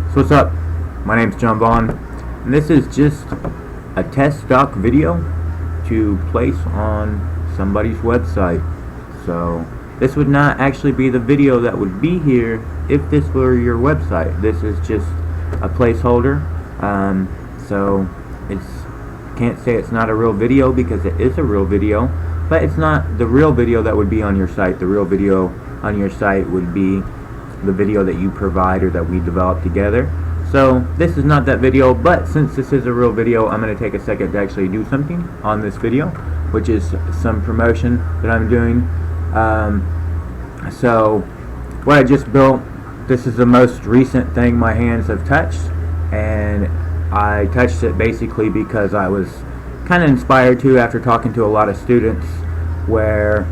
So what's up? My name's Vaughn, and this is just a test stock video to place on somebody's website. So this would not actually be the video that would be here if this were your website. This is just a placeholder. So can't say it's not a real video because it is a real video, but it's not the real video that would be on your site. The real video on your site would be the video that you provide or that we develop together. So this is not that video, but since this is a real video, I'm going to take a second to actually do something on this video, which is some promotion that I'm doing. So what I just built, this is the most recent thing my hands have touched, and I touched it basically because I was kind of inspired to after talking to a lot of students where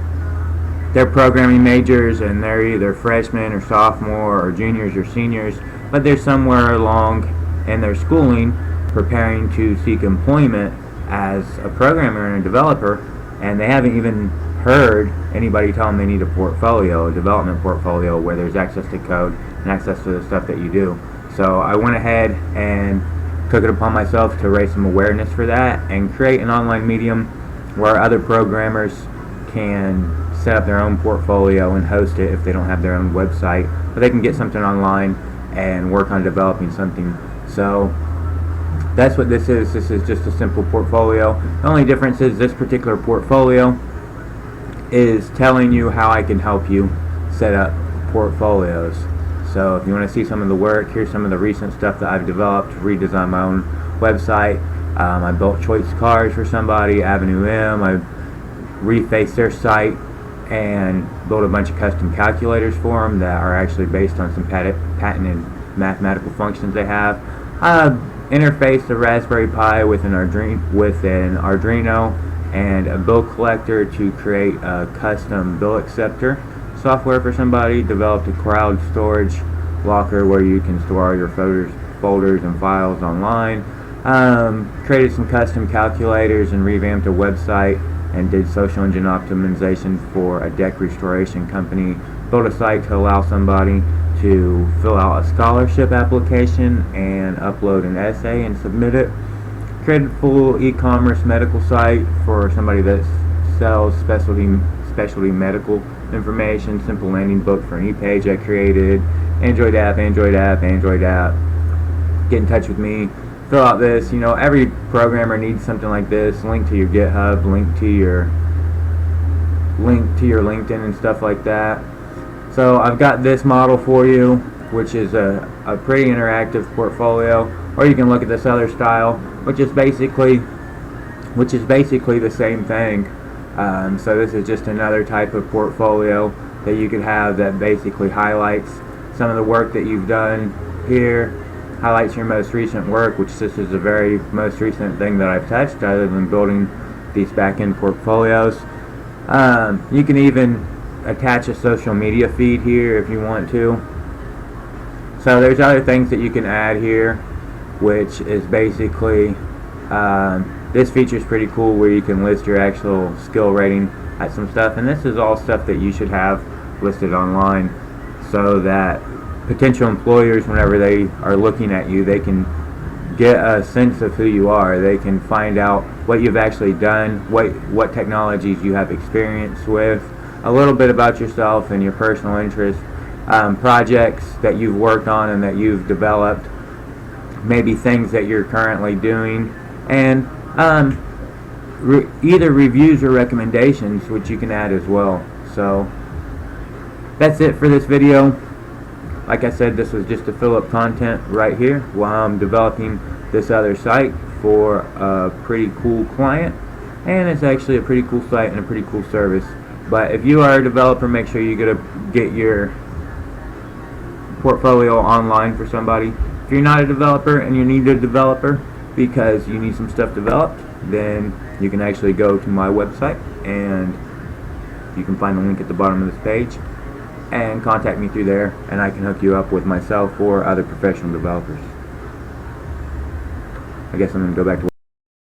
they're programming majors and they're either freshmen or sophomore or juniors or seniors, but they're somewhere along in their schooling preparing to seek employment as a programmer and a developer, and they haven't even heard anybody tell them they need a portfolio, a development portfolio where there's access to code and access to the stuff that you do. So I went ahead and took it upon myself to raise some awareness for that and create an online medium where other programmers can set up their own portfolio and host it if they don't have their own website, but they can get something online and work on developing something. So that's what this is. This is just a simple portfolio. The only difference is this particular portfolio is telling you how I can help you set up portfolios. So if you want to see some of the work, here's some of the recent stuff that I've developed to redesign my own website. I built choice cards for somebody, Avenue M. I refaced their site and built a bunch of custom calculators for them that are actually based on some patented mathematical functions they have. Interfaced a Raspberry Pi with an Arduino and a bill collector to create a custom bill acceptor software for somebody. Developed a crowd storage locker where you can store all your folders and files online. Created some custom calculators and revamped a website and did social engine optimization for a deck restoration company. Built a site to allow somebody to fill out a scholarship application and upload an essay and submit it. Created a full e-commerce medical site for somebody that sells specialty medical information. Simple landing book for an e-page I created. Android app. Get in touch with me. Fill out this. You know, every programmer needs something like this. Link to your GitHub, link to your LinkedIn and stuff like that. So I've got this model for you, which is a pretty interactive portfolio. Or you can look at this other style, which is basically the same thing. So this is just another type of portfolio that you could have that basically highlights some of the work that you've done here. Highlights your most recent work, which this is the very most recent thing that I've touched other than building these back-end portfolios. You can even attach a social media feed here if you want to. So there's other things that you can add here, which is basically this feature is pretty cool where you can list your actual skill rating at some stuff, and this is all stuff that you should have listed online so that potential employers, whenever they are looking at you, they can get a sense of who you are. They can find out what you've actually done, what technologies you have experience with, a little bit about yourself and your personal interests, projects that you've worked on and that you've developed, maybe things that you're currently doing, and either reviews or recommendations, which you can add as well. So that's it for this video. Like I said, this was just to fill up content right here while I'm developing this other site for a pretty cool client, and it's actually a pretty cool site and a pretty cool service. But if you are a developer, make sure you get your portfolio online for somebody. If you're not a developer and you need a developer because you need some stuff developed, then you can actually go to my website and you can find the link at the bottom of this page and contact me through there, and I can hook you up with myself or other professional developers. I guess I'm going to go back to